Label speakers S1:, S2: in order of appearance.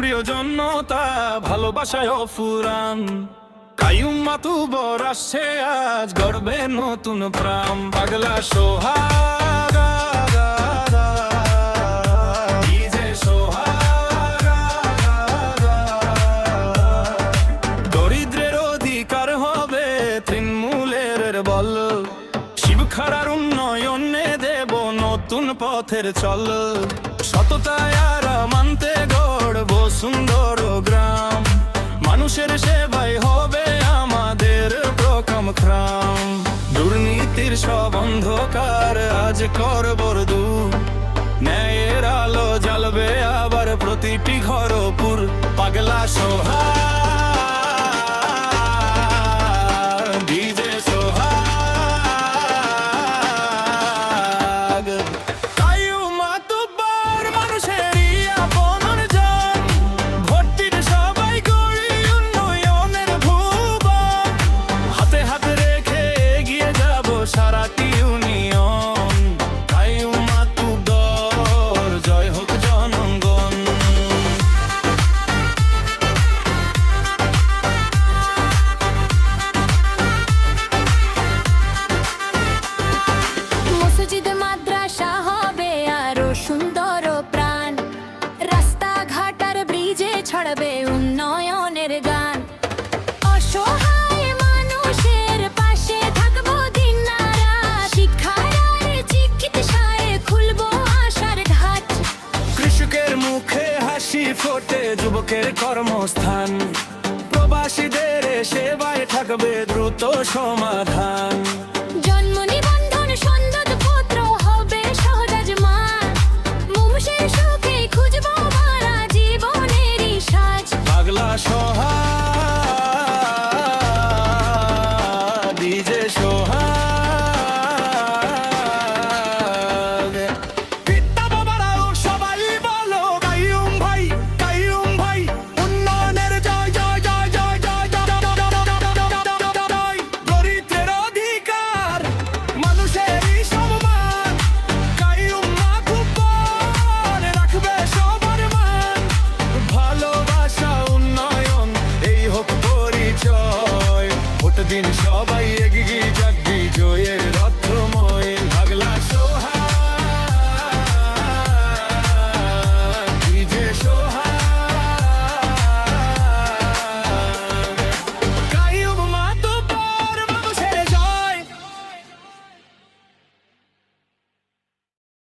S1: প্রিয় জনতা ভালোবাসায় অফুরান। কাইয়ুম মাতুব্বর আসছে আজ গর্বে নতুন প্রাণ। পাগলা সোহাগ দরিদ্রের অধিকার হবে তৃণমূলের বল। শিবখাড়ার উন্নয়নে দেব নতুন পথের চল। সততায় আর মানতে গড়ব সুন্দর গ্রাম। মানুষের সেবাই হবে আমাদের প্রথম খাম। দুর্নীতির সব অন্ধকার আজ করব দূর। ন্যায়ের আলো জ্বালবে আবার প্রতিটি ঘরপুর। পাগলা সোহাগ ডিজে সোহাগ। কাইয়ুম মাতুব্বর মানুষেরই আপন জন। ভোটের সবাই গড়ি উন্নয়নের ভুবন। হাতে হাতে রেখে এগিয়ে যাব সারাটি ইউনিয়ন। কাইয়ুম মাতুব্বর জয় হোক জনগণ।
S2: মসজিদ মাদ্রাসা হবে আরো সুন্দর প্রাণ। রাস্তাঘাট আর ব্রিজে ছড়াবে উন্নয়নের গান। অসহায় মানুষের পাশে থাকবো দিন রাত। শিক্ষার আর চিকিৎসায় খুলবো আশার ঘাট।
S1: কৃষকের মুখে হাসি ফোটে যুবকের কর্মস্থান। প্রবাসীদের সেবায় থাকবে দ্রুত সমাধান।